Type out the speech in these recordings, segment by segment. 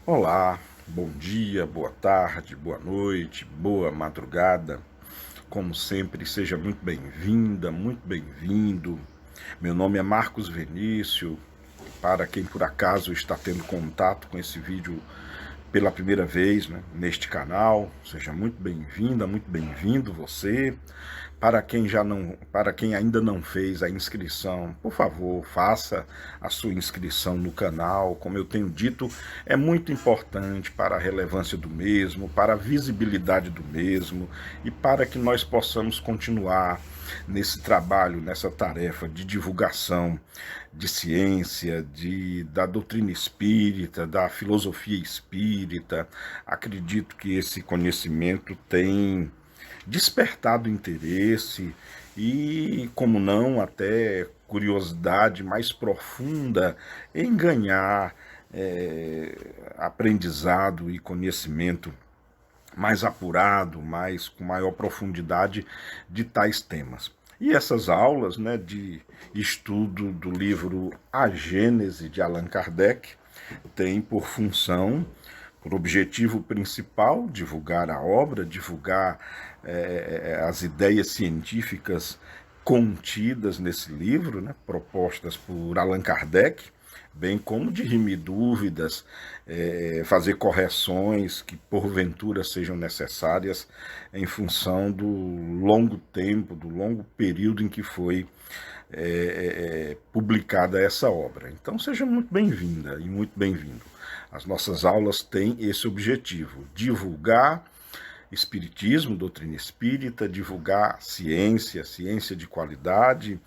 Olá, bom dia, boa tarde, boa noite, boa madrugada. Como sempre, seja muito bem-vinda, muito bem-vindo. Meu nome é Marcos Venício. Para quem por acaso está tendo contato com esse vídeo pela primeira vez, né, neste canal, seja muito bem-vinda, muito bem-vindo você. Para quem ainda não fez a inscrição, por favor, faça a sua inscrição no canal. Como eu tenho dito, é muito importante para a relevância do mesmo, para a visibilidade do mesmo e para que nós possamos continuar nesse trabalho, nessa tarefa de divulgação de ciência, da doutrina espírita, da filosofia espírita. Acredito que esse conhecimento tem despertado interesse e, como não, até curiosidade mais profunda em ganhar aprendizado e conhecimento mais apurado, com maior profundidade de tais temas. E essas aulas, né, de estudo do livro A Gênese de Allan Kardec têm por função, por objetivo principal, divulgar a obra, divulgar as ideias científicas contidas nesse livro, né, propostas por Allan Kardec, bem como dirimir dúvidas, fazer correções que porventura sejam necessárias em função do longo tempo, do longo período em que foi publicada essa obra. Então seja muito bem-vinda e muito bem-vindo. As nossas aulas têm esse objetivo: divulgar espiritismo, doutrina espírita, divulgar ciência, ciência de qualidade,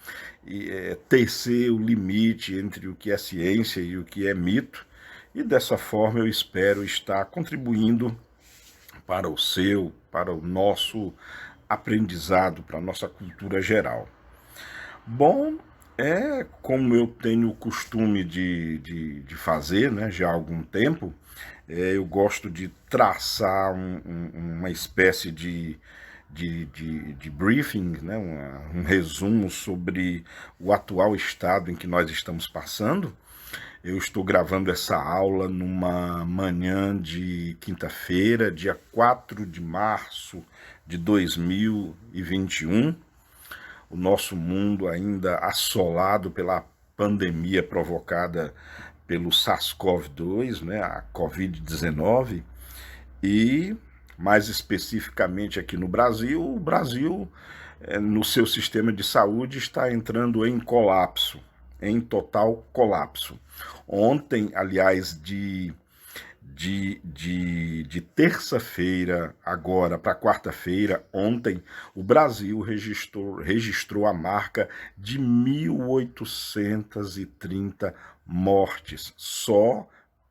e tecer o limite entre o que é ciência e o que é mito, e dessa forma eu espero estar contribuindo para para o nosso aprendizado, para a nossa cultura geral. Bom, como eu tenho o costume de fazer, né, já há algum tempo, eu gosto de traçar uma espécie de briefing, né, um resumo sobre o atual estado em que nós estamos passando. Eu estou gravando essa aula numa manhã de quinta-feira, dia 4 de março de 2021. O nosso mundo ainda assolado pela pandemia provocada pelo SARS-CoV-2, né, a Covid-19, e mais especificamente aqui no Brasil, o Brasil, no seu sistema de saúde, está entrando em colapso, em total colapso. Ontem, aliás, de terça-feira agora para quarta-feira, ontem, o Brasil registrou a marca de 1.830 mortes só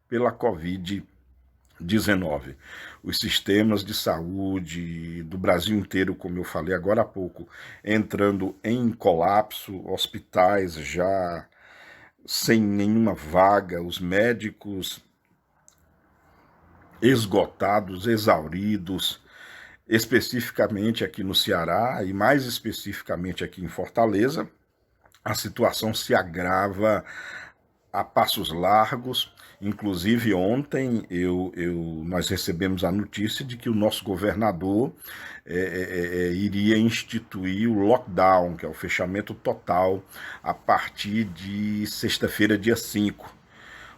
pela Covid-19. Os sistemas de saúde do Brasil inteiro, como eu falei agora há pouco, entrando em colapso, hospitais já sem nenhuma vaga, os médicos esgotados, exauridos, especificamente aqui no Ceará e mais especificamente aqui em Fortaleza. A situação se agrava a passos largos. Inclusive ontem nós recebemos a notícia de que o nosso governador iria instituir o lockdown, que é o fechamento total, a partir de sexta-feira, dia 5.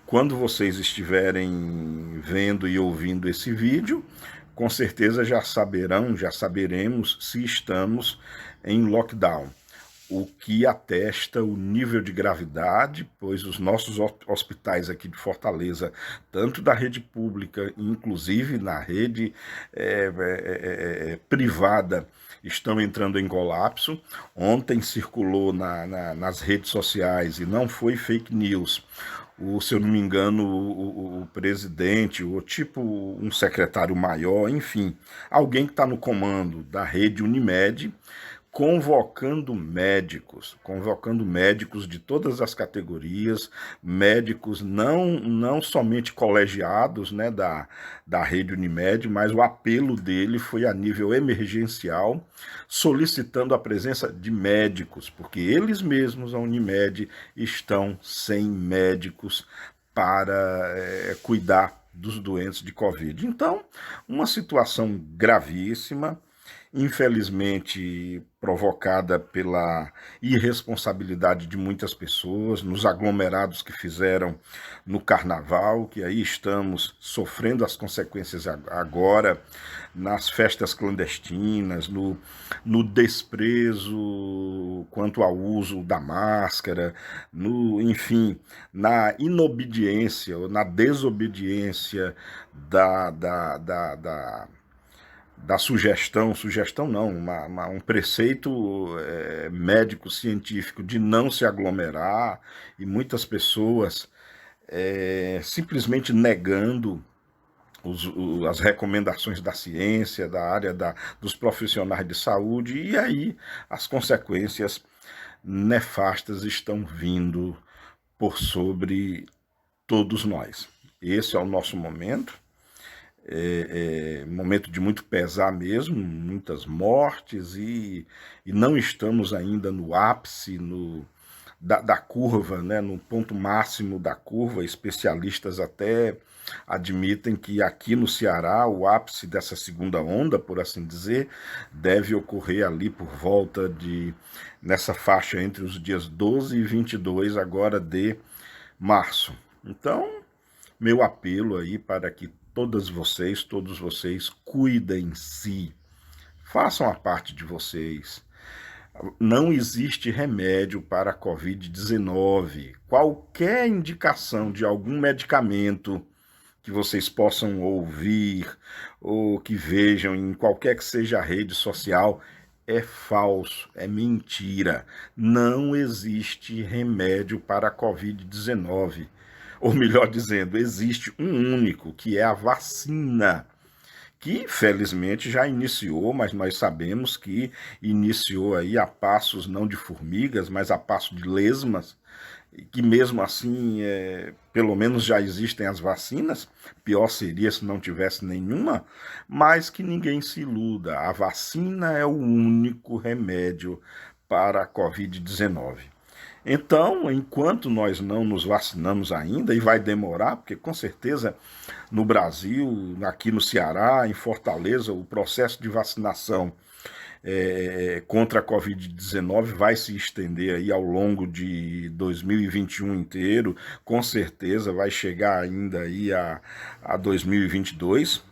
Quando vocês estiverem vendo e ouvindo esse vídeo, com certeza já saberemos se estamos em lockdown, o que atesta o nível de gravidade, pois os nossos hospitais aqui de Fortaleza, tanto da rede pública, inclusive na rede privada, estão entrando em colapso. Ontem circulou nas redes sociais, e não foi fake news, se eu não me engano, o presidente, ou tipo um secretário maior, enfim, alguém que está no comando da rede Unimed, convocando médicos de todas as categorias, médicos não somente colegiados, né, da rede Unimed, mas o apelo dele foi a nível emergencial, solicitando a presença de médicos, porque eles mesmos, a Unimed, estão sem médicos para cuidar dos doentes de Covid. Então, uma situação gravíssima, infelizmente provocada pela irresponsabilidade de muitas pessoas, nos aglomerados que fizeram no carnaval, que aí estamos sofrendo as consequências agora, nas festas clandestinas, no desprezo quanto ao uso da máscara, enfim, na inobediência ou na desobediência da sugestão não, um preceito médico-científico de não se aglomerar, e muitas pessoas simplesmente negando as recomendações da ciência, da área dos profissionais de saúde, e aí as consequências nefastas estão vindo por sobre todos nós. Esse é o nosso momento. Momento de muito pesar mesmo, muitas mortes, e não estamos ainda no ápice da curva, né, no ponto máximo da curva. Especialistas até admitem que aqui no Ceará o ápice dessa segunda onda, por assim dizer, deve ocorrer ali por volta nessa faixa entre os dias 12 e 22 agora de março. Então, meu apelo aí para que todos vocês cuidem-se, façam a parte de vocês. Não existe remédio para a Covid-19. Qualquer indicação de algum medicamento que vocês possam ouvir ou que vejam em qualquer que seja a rede social é falso, é mentira. Não existe remédio para a Covid-19. Ou melhor dizendo, existe um único, que é a vacina, que felizmente já iniciou, mas nós sabemos que iniciou aí a passos não de formigas, mas a passo de lesmas, que mesmo assim, pelo menos já existem as vacinas. Pior seria se não tivesse nenhuma, mas que ninguém se iluda, a vacina é o único remédio para a Covid-19. Então, enquanto nós não nos vacinamos ainda, e vai demorar, porque com certeza no Brasil, aqui no Ceará, em Fortaleza, o processo de vacinação contra a Covid-19 vai se estender aí ao longo de 2021 inteiro, com certeza vai chegar ainda aí a 2022.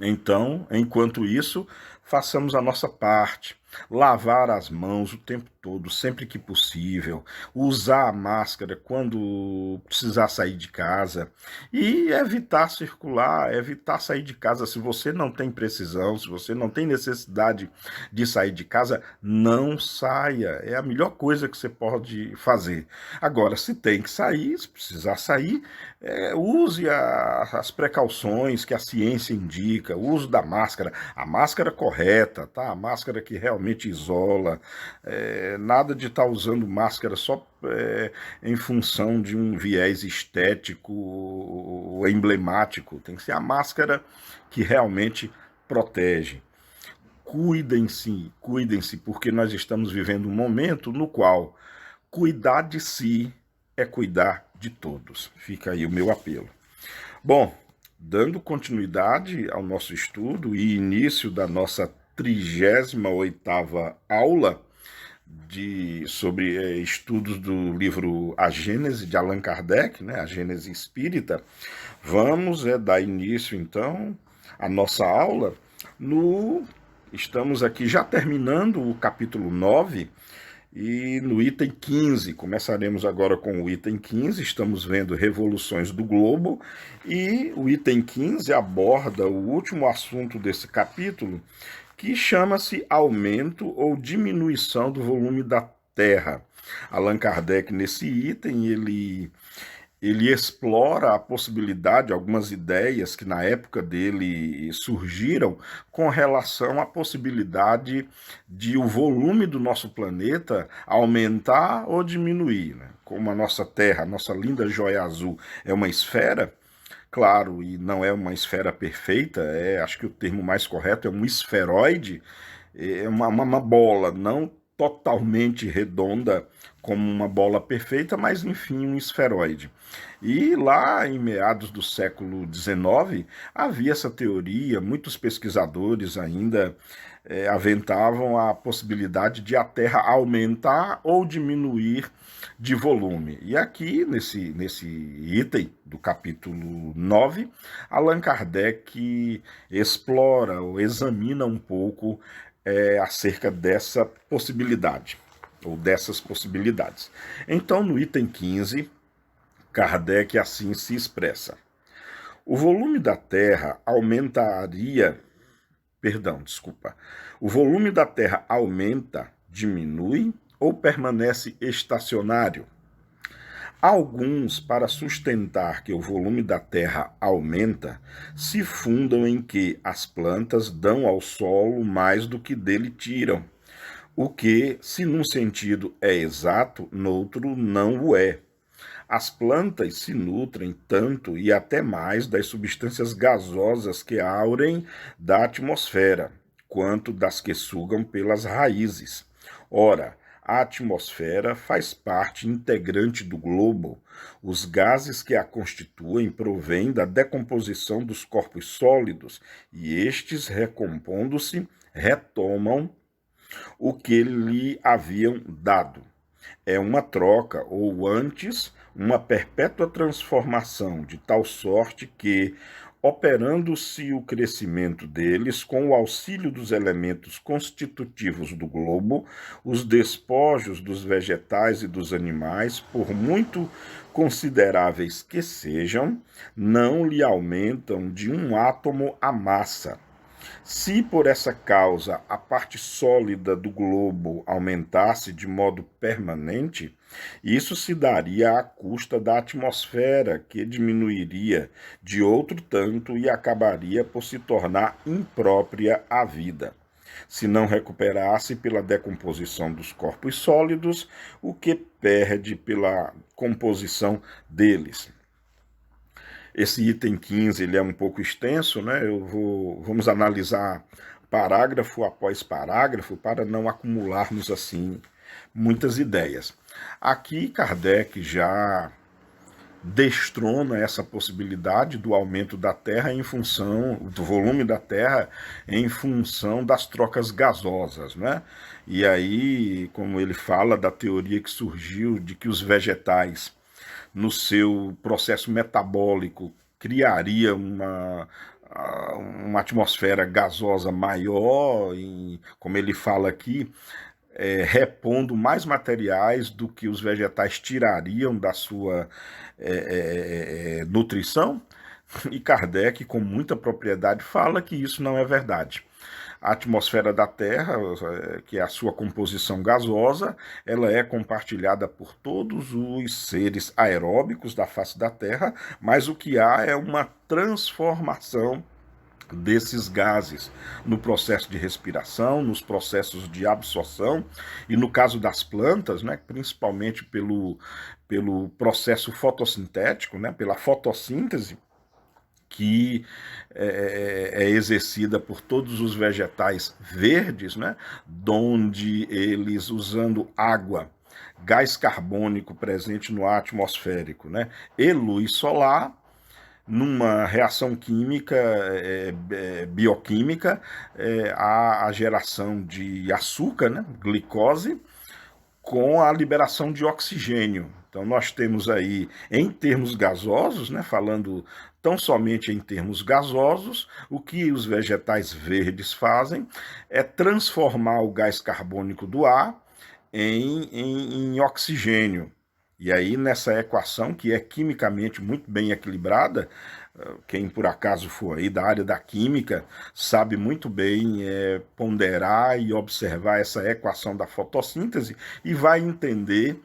Então, enquanto isso, façamos a nossa parte. Lavar as mãos o tempo todo, sempre que possível. Usar a máscara quando precisar sair de casa. E evitar circular, evitar sair de casa. Se você não tem precisão, se você não tem necessidade de sair de casa, não saia. É a melhor coisa que você pode fazer. Agora, se tem que sair, se precisar sair, use as precauções que a ciência indica. O uso da máscara, a máscara correta, tá? A máscara que realmente isola, nada de estar usando máscara só em função de um viés estético ou emblemático. Tem que ser a máscara que realmente protege. Cuidem-se, porque nós estamos vivendo um momento no qual cuidar de si é cuidar de todos. Fica aí o meu apelo. Bom, dando continuidade ao nosso estudo e início da nossa 38ª aula sobre estudos do livro A Gênese, de Allan Kardec, né, a Gênese Espírita, vamos dar início, então, à nossa aula. Estamos aqui já terminando o capítulo 9, e no item 15, começaremos agora com o item 15, estamos vendo Revoluções do Globo, e o item 15 aborda o último assunto desse capítulo, que chama-se aumento ou diminuição do volume da Terra. Allan Kardec, nesse item, ele explora a possibilidade, algumas ideias que na época dele surgiram com relação à possibilidade de o volume do nosso planeta aumentar ou diminuir, né? Como a nossa Terra, a nossa linda joia azul, é uma esfera, claro, e não é uma esfera perfeita, acho que o termo mais correto é um esferoide, é uma bola não totalmente redonda, como uma bola perfeita, mas enfim um esferoide. E lá em meados do século XIX havia essa teoria, muitos pesquisadores ainda aventavam a possibilidade de a Terra aumentar ou diminuir de volume. E aqui, nesse item do capítulo 9, Allan Kardec explora ou examina um pouco acerca dessa possibilidade, ou dessas possibilidades. Então, no item 15, Kardec assim se expressa. O volume da Terra aumentaria. Perdão, desculpa. O volume da Terra aumenta, diminui ou permanece estacionário? Alguns, para sustentar que o volume da Terra aumenta, se fundam em que as plantas dão ao solo mais do que dele tiram, o que, se num sentido é exato, noutro não o é. As plantas se nutrem tanto e até mais das substâncias gasosas que aurem da atmosfera, quanto das que sugam pelas raízes. Ora, a atmosfera faz parte integrante do globo. Os gases que a constituem provêm da decomposição dos corpos sólidos e estes, recompondo-se, retomam o que lhe haviam dado. É uma troca, ou antes, uma perpétua transformação, de tal sorte que, operando-se o crescimento deles com o auxílio dos elementos constitutivos do globo, os despojos dos vegetais e dos animais, por muito consideráveis que sejam, não lhe aumentam de um átomo a massa. Se por essa causa a parte sólida do globo aumentasse de modo permanente, isso se daria à custa da atmosfera, que diminuiria de outro tanto e acabaria por se tornar imprópria à vida, se não recuperasse pela decomposição dos corpos sólidos o que perde pela composição deles. Esse item 15 ele é um pouco extenso, né? Vamos analisar parágrafo após parágrafo para não acumularmos assim muitas ideias. Aqui Kardec já destrona essa possibilidade do aumento da Terra em função do volume da Terra em função das trocas gasosas, né? E aí, como ele fala da teoria que surgiu de que os vegetais no seu processo metabólico criaria uma atmosfera gasosa maior, e, como ele fala aqui, repondo mais materiais do que os vegetais tirariam da sua nutrição. E Kardec, com muita propriedade, fala que isso não é verdade. A atmosfera da Terra, que é a sua composição gasosa, ela é compartilhada por todos os seres aeróbicos da face da Terra, mas o que há é uma transformação desses gases no processo de respiração, nos processos de absorção e no caso das plantas, né, principalmente pelo processo fotossintético, né, pela fotossíntese, que é exercida por todos os vegetais verdes, né, onde eles, usando água, gás carbônico presente no ar atmosférico, né, e luz solar, numa reação química, bioquímica, há a geração de açúcar, né, glicose, com a liberação de oxigênio. Então nós temos aí, em termos gasosos, né, falando tão somente em termos gasosos, o que os vegetais verdes fazem é transformar o gás carbônico do ar em oxigênio. E aí, nessa equação, que é quimicamente muito bem equilibrada, quem por acaso for aí da área da química sabe muito bem ponderar e observar essa equação da fotossíntese e vai entender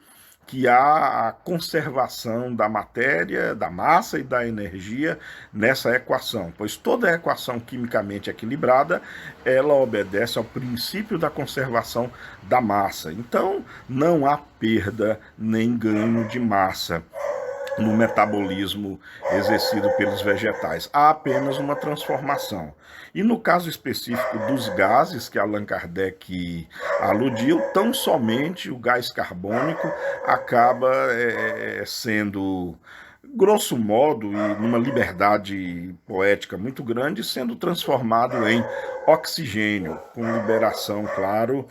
que há a conservação da matéria, da massa e da energia nessa equação, pois toda equação quimicamente equilibrada, ela obedece ao princípio da conservação da massa. Então, não há perda nem ganho de massa. no metabolismo exercido pelos vegetais. Há apenas uma transformação. E no caso específico dos gases que Allan Kardec aludiu, tão somente o gás carbônico acaba sendo, grosso modo, e numa liberdade poética muito grande, sendo transformado em oxigênio, com liberação, claro,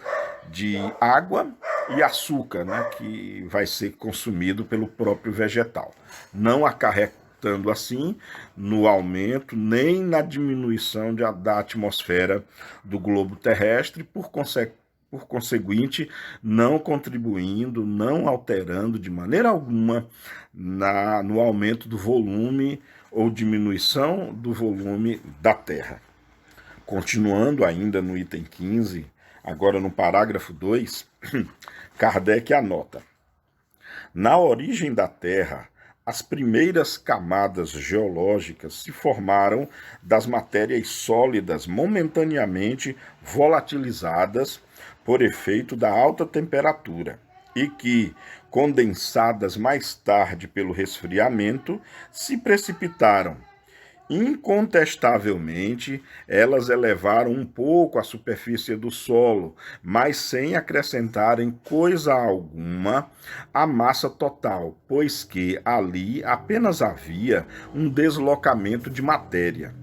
de água e açúcar, né, que vai ser consumido pelo próprio vegetal, não acarretando assim no aumento nem na diminuição da atmosfera do globo terrestre, por conseguinte, não contribuindo, não alterando de maneira alguma no aumento do volume ou diminuição do volume da Terra. Continuando ainda no item 15, agora no parágrafo 2, Kardec anota: na origem da Terra, as primeiras camadas geológicas se formaram das matérias sólidas momentaneamente volatilizadas por efeito da alta temperatura e que, condensadas mais tarde pelo resfriamento, se precipitaram. Incontestavelmente, elas elevaram um pouco a superfície do solo, mas sem acrescentarem coisa alguma à massa total, pois que ali apenas havia um deslocamento de matéria.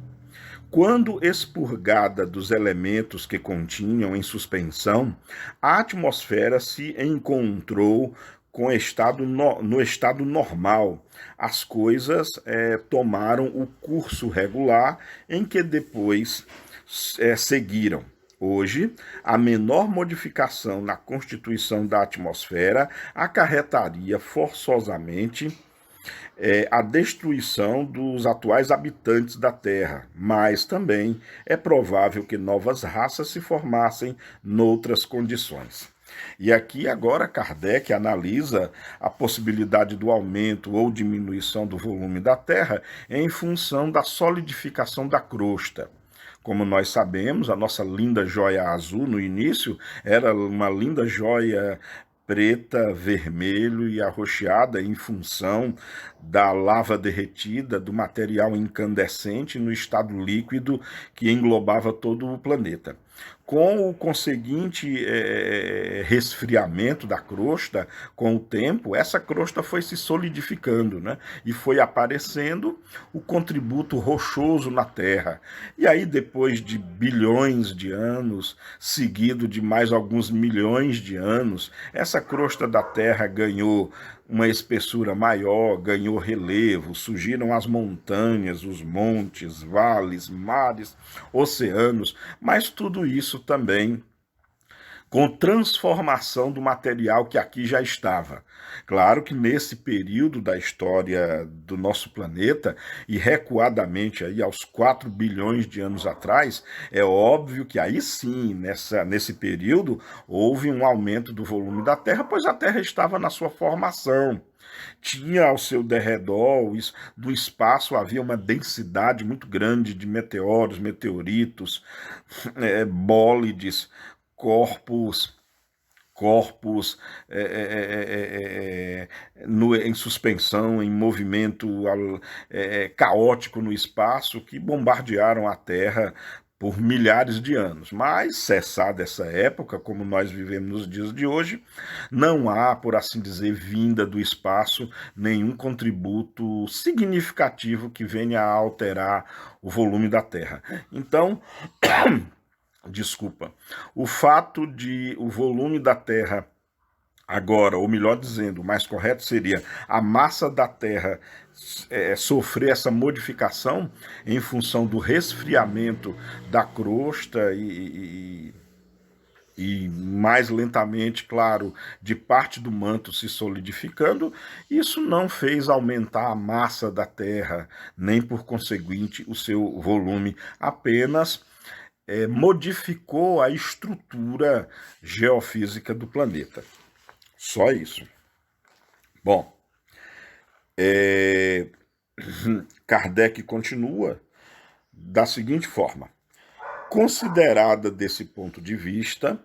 Quando expurgada dos elementos que continham em suspensão, a atmosfera se encontrou no estado normal. As coisas tomaram o curso regular em que depois seguiram. Hoje, a menor modificação na constituição da atmosfera acarretaria forçosamente a destruição dos atuais habitantes da Terra, mas também é provável que novas raças se formassem noutras condições. E aqui agora Kardec analisa a possibilidade do aumento ou diminuição do volume da Terra em função da solidificação da crosta. Como nós sabemos, a nossa linda joia azul no início era uma linda joia preta, vermelho e arroxeada em função da lava derretida, do material incandescente no estado líquido que englobava todo o planeta. Com o conseguinte resfriamento da crosta, com o tempo, essa crosta foi se solidificando, né? E foi aparecendo o contributo rochoso na Terra. E aí, depois de bilhões de anos, seguido de mais alguns milhões de anos, essa crosta da Terra ganhou uma espessura maior, ganhou relevo, surgiram as montanhas, os montes, vales, mares, oceanos, mas tudo isso também com transformação do material que aqui já estava. Claro que nesse período da história do nosso planeta, e recuadamente aí aos 4 bilhões de anos atrás, é óbvio que aí sim, nesse período, houve um aumento do volume da Terra, pois a Terra estava na sua formação. Tinha ao seu derredor, do espaço, havia uma densidade muito grande de meteoros, meteoritos, bólides, corpos em suspensão, em movimento caótico no espaço, que bombardearam a Terra por milhares de anos. Mas, cessada essa época, como nós vivemos nos dias de hoje, não há, por assim dizer, vinda do espaço, nenhum contributo significativo que venha a alterar o volume da Terra. Então, desculpa, o fato de o volume da Terra agora, ou melhor dizendo, o mais correto seria a massa da Terra sofrer essa modificação em função do resfriamento da crosta e mais lentamente, claro, de parte do manto se solidificando, isso não fez aumentar a massa da Terra, nem por conseguinte o seu volume, apenas modificou a estrutura geofísica do planeta. Só isso. Bom, Kardec continua da seguinte forma: Considerada desse ponto de vista,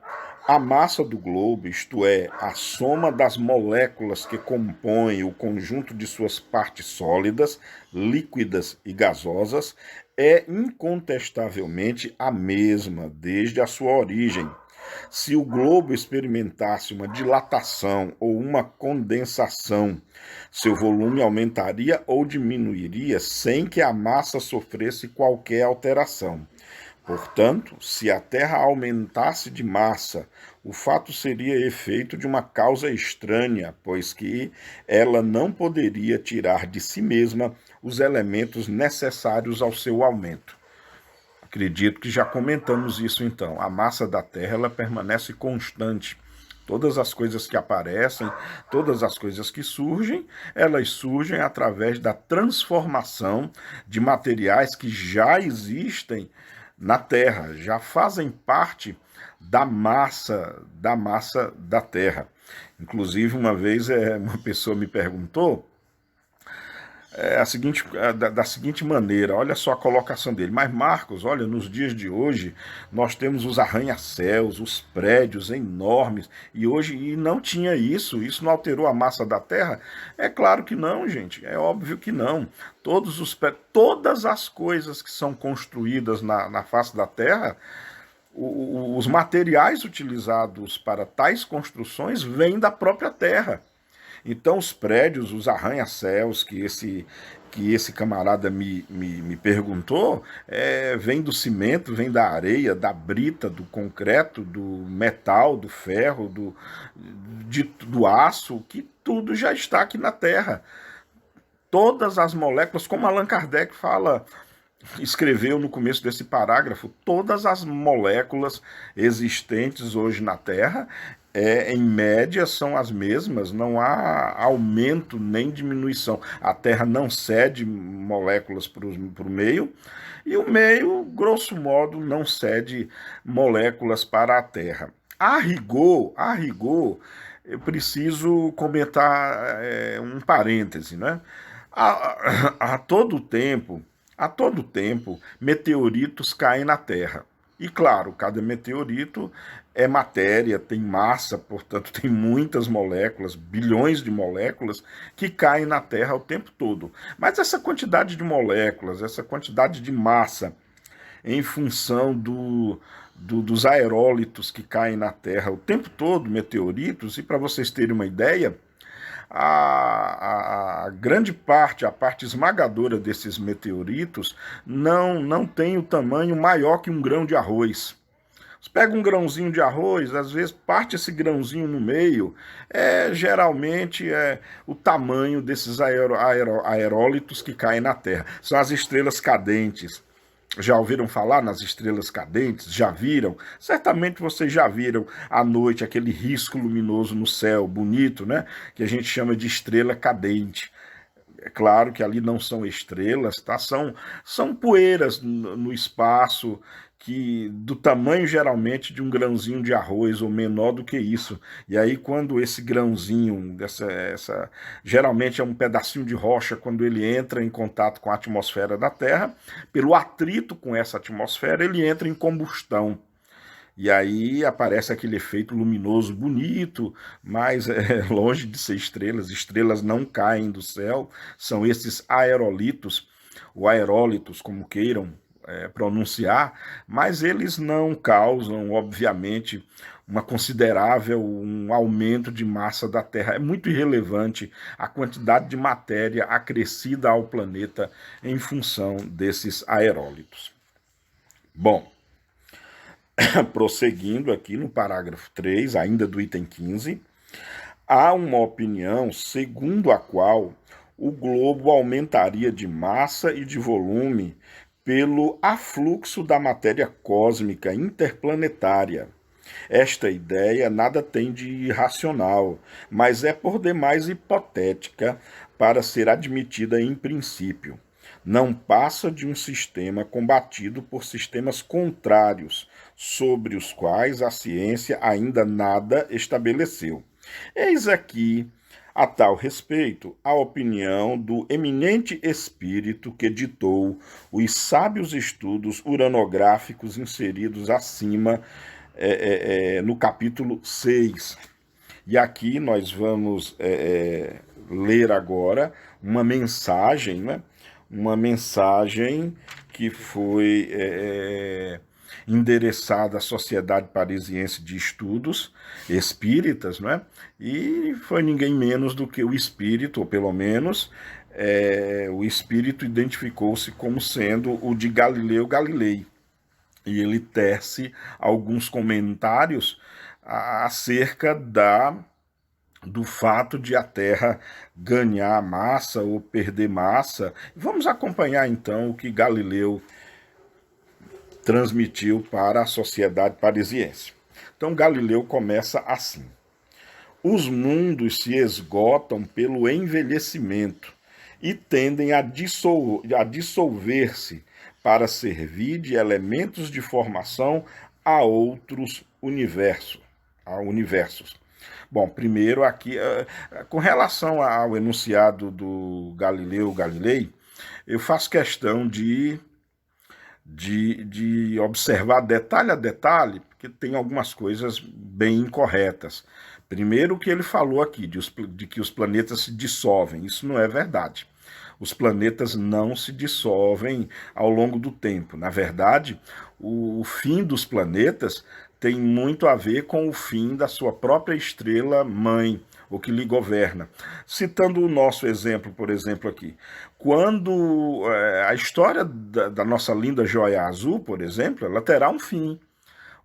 a massa do globo, isto é, a soma das moléculas que compõem o conjunto de suas partes sólidas, líquidas e gasosas, é incontestavelmente a mesma desde a sua origem. Se o globo experimentasse uma dilatação ou uma condensação, seu volume aumentaria ou diminuiria sem que a massa sofresse qualquer alteração. Portanto, se a Terra aumentasse de massa, o fato seria efeito de uma causa estranha, pois que ela não poderia tirar de si mesma os elementos necessários ao seu aumento. Acredito que já comentamos isso então. A massa da Terra ela permanece constante. Todas as coisas que aparecem, todas as coisas que surgem, elas surgem através da transformação de materiais que já existem na Terra, já fazem parte da massa da Terra. Inclusive, uma vez uma pessoa me perguntou da seguinte maneira, olha só a colocação dele. Mas Marcos, olha, nos dias de hoje nós temos os arranha-céus, os prédios enormes, e não tinha isso não alterou a massa da Terra? É claro que não, gente, é óbvio que não. Todas as coisas que são construídas na face da Terra, os materiais utilizados para tais construções vêm da própria Terra. Então os prédios, os arranha-céus que esse camarada me perguntou, vem do cimento, vem da areia, da brita, do concreto, do metal, do ferro, do aço, que tudo já está aqui na Terra. Todas as moléculas, como Allan Kardec escreveu no começo desse parágrafo, todas as moléculas existentes hoje na Terra, em média, são as mesmas, não há aumento nem diminuição. A Terra não cede moléculas para o meio, e o meio, grosso modo, não cede moléculas para a Terra. A rigor, eu preciso comentar um parêntese, né? A todo tempo, meteoritos caem na Terra. E claro, cada meteorito é matéria, tem massa, portanto tem muitas moléculas, bilhões de moléculas que caem na Terra o tempo todo. Mas essa quantidade de moléculas, essa quantidade de massa, em função dos aerólitos que caem na Terra o tempo todo, meteoritos, e para vocês terem uma ideia, a grande parte, a parte esmagadora desses meteoritos não tem o tamanho maior que um grão de arroz. Você pega um grãozinho de arroz, às vezes parte esse grãozinho no meio, geralmente o tamanho desses aerólitos que caem na Terra. São as estrelas cadentes. Já ouviram falar nas estrelas cadentes? Já viram? Certamente vocês já viram à noite aquele risco luminoso no céu, bonito, né? Que a gente chama de estrela cadente. É claro que ali não são estrelas, tá? São poeiras no espaço, que do tamanho geralmente de um grãozinho de arroz ou menor do que isso. E aí quando esse grãozinho, geralmente é um pedacinho de rocha, quando ele entra em contato com a atmosfera da Terra, pelo atrito com essa atmosfera, ele entra em combustão. E aí aparece aquele efeito luminoso bonito, mas longe de ser estrelas. Estrelas não caem do céu, são esses aerolitos, ou aerólitos, como queiram pronunciar, mas eles não causam, obviamente, um aumento de massa da Terra. É muito irrelevante a quantidade de matéria acrescida ao planeta em função desses aerólitos. Bom, prosseguindo aqui no parágrafo 3, ainda do item 15, há uma opinião segundo a qual o globo aumentaria de massa e de volume pelo afluxo da matéria cósmica interplanetária. Esta ideia nada tem de irracional, mas é por demais hipotética para ser admitida em princípio. Não passa de um sistema combatido por sistemas contrários, sobre os quais a ciência ainda nada estabeleceu. Eis aqui A tal respeito, a opinião do eminente espírito que ditou os sábios estudos uranográficos inseridos acima no capítulo 6. E aqui nós vamos ler agora uma mensagem, né? Uma mensagem que foi endereçada à Sociedade Parisiense de Estudos Espíritas, não é? E foi ninguém menos do que o espírito, ou pelo menos o espírito identificou-se como sendo o de Galileu Galilei. E ele tece alguns comentários acerca do fato de a Terra ganhar massa ou perder massa. Vamos acompanhar então o que Galileu transmitiu para a Sociedade Parisiense. Então Galileu começa assim: os mundos se esgotam pelo envelhecimento e tendem a dissolver-se para servir de elementos de formação a outros universos. Bom, primeiro aqui, com relação ao enunciado do Galileu Galilei, eu faço questão de observar detalhe a detalhe, porque tem algumas coisas bem incorretas. Primeiro, o que ele falou aqui, de que os planetas se dissolvem. Isso não é verdade. Os planetas não se dissolvem ao longo do tempo. Na verdade, o fim dos planetas tem muito a ver com o fim da sua própria estrela mãe, o que lhe governa. Citando o nosso exemplo, por exemplo, aqui. Quando a história da nossa linda joia azul, por exemplo, ela terá um fim.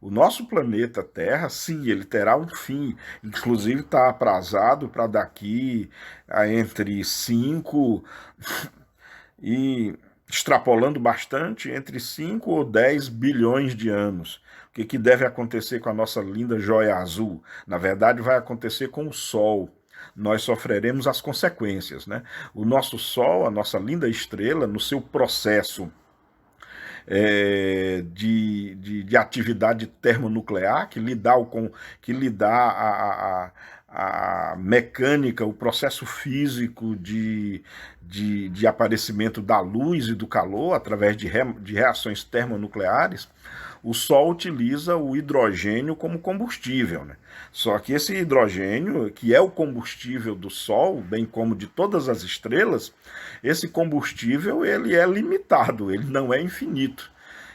O nosso planeta Terra, sim, ele terá um fim. Inclusive está aprazado para daqui a entre 5 e, extrapolando bastante, entre 5 ou 10 bilhões de anos. O que deve acontecer com a nossa linda joia azul? Na verdade, vai acontecer com o Sol. Nós sofreremos as consequências, né? O nosso Sol, a nossa linda estrela, no seu processo de atividade termonuclear, que lhe dá a mecânica, o processo físico de aparecimento da luz e do calor através de reações termonucleares. O Sol utiliza o hidrogênio como combustível, né? Só que esse hidrogênio, que é o combustível do Sol, bem como de todas as estrelas, esse combustível ele é limitado, ele não é infinito.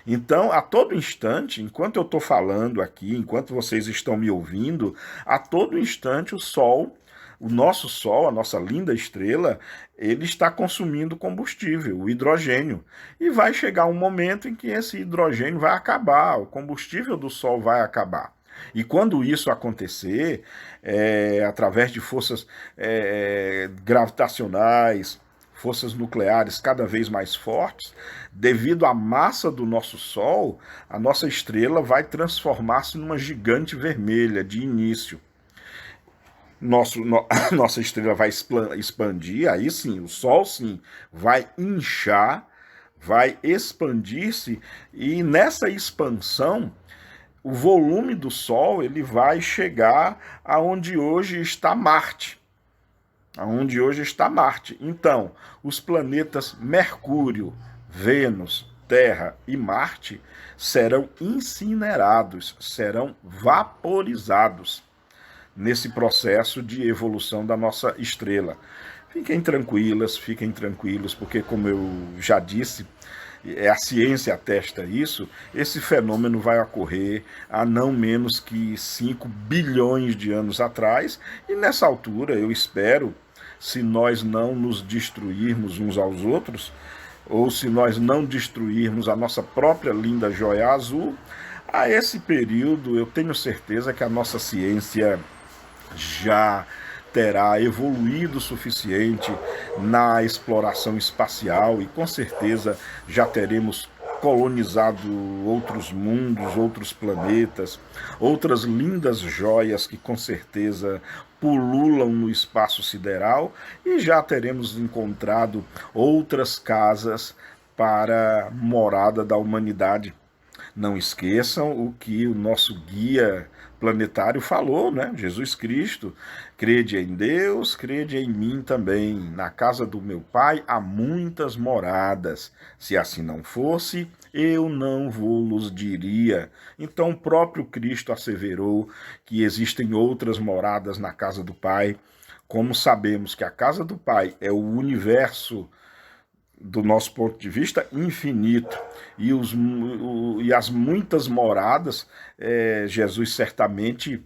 Então, a todo instante, enquanto eu estou falando aqui, enquanto vocês estão me ouvindo, a todo instante o Sol, o nosso Sol, a nossa linda estrela, ele está consumindo combustível, o hidrogênio. E vai chegar um momento em que esse hidrogênio vai acabar, o combustível do Sol vai acabar. E quando isso acontecer, através de forças gravitacionais, forças nucleares cada vez mais fortes, devido à massa do nosso Sol, a nossa estrela vai transformar-se numa gigante vermelha de início. Nossa estrela vai expandir, aí sim, o Sol sim vai inchar, vai expandir-se, e nessa expansão, o volume do Sol ele vai chegar aonde hoje está Marte. Aonde hoje está Marte. Então, os planetas Mercúrio, Vênus, Terra e Marte serão incinerados, serão vaporizados nesse processo de evolução da nossa estrela. Fiquem tranquilos, porque como eu já disse, a ciência atesta isso, esse fenômeno vai ocorrer há não menos que 5 bilhões de anos atrás, e nessa altura eu espero, se nós não nos destruirmos uns aos outros, ou se nós não destruirmos a nossa própria linda joia azul, a esse período eu tenho certeza que a nossa ciência já terá evoluído o suficiente na exploração espacial e com certeza já teremos colonizado outros mundos, outros planetas, outras lindas joias que com certeza pululam no espaço sideral, e já teremos encontrado outras casas para morada da humanidade. Não esqueçam o que o nosso guia planetário falou, né? Jesus Cristo: crede em Deus, crede em mim também. Na casa do meu Pai há muitas moradas. Se assim não fosse, eu não vos diria. Então o próprio Cristo asseverou que existem outras moradas na casa do Pai. Como sabemos que a casa do Pai é o universo, do nosso ponto de vista, infinito, e as muitas moradas, Jesus certamente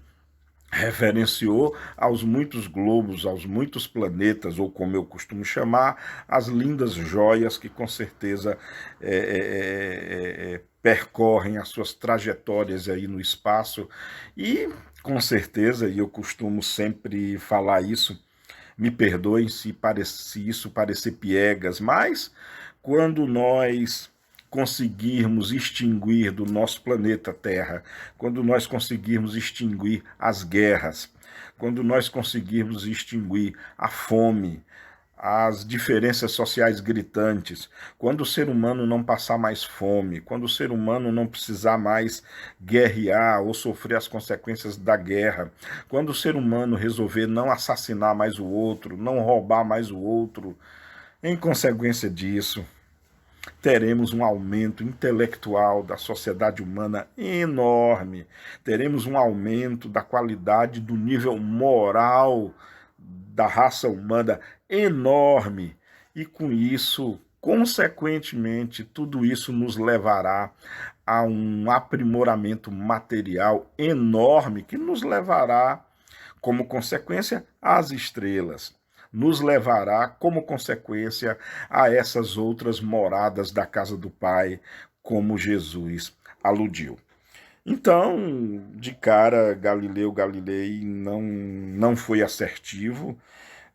referenciou aos muitos globos, aos muitos planetas, ou como eu costumo chamar, as lindas joias que com certeza percorrem as suas trajetórias aí no espaço, e com certeza, e eu costumo sempre falar isso, me perdoem se isso parecer piegas, mas quando nós conseguirmos extinguir do nosso planeta Terra, quando nós conseguirmos extinguir as guerras, quando nós conseguirmos extinguir a fome, as diferenças sociais gritantes, quando o ser humano não passar mais fome, quando o ser humano não precisar mais guerrear ou sofrer as consequências da guerra, quando o ser humano resolver não assassinar mais o outro, não roubar mais o outro, em consequência disso, teremos um aumento intelectual da sociedade humana enorme, teremos um aumento da qualidade do nível moral da raça humana enorme, e com isso, consequentemente, tudo isso nos levará a um aprimoramento material enorme que nos levará, como consequência, às estrelas. Nos levará, como consequência, a essas outras moradas da casa do Pai, como Jesus aludiu. Então, de cara, Galileu Galilei não foi assertivo.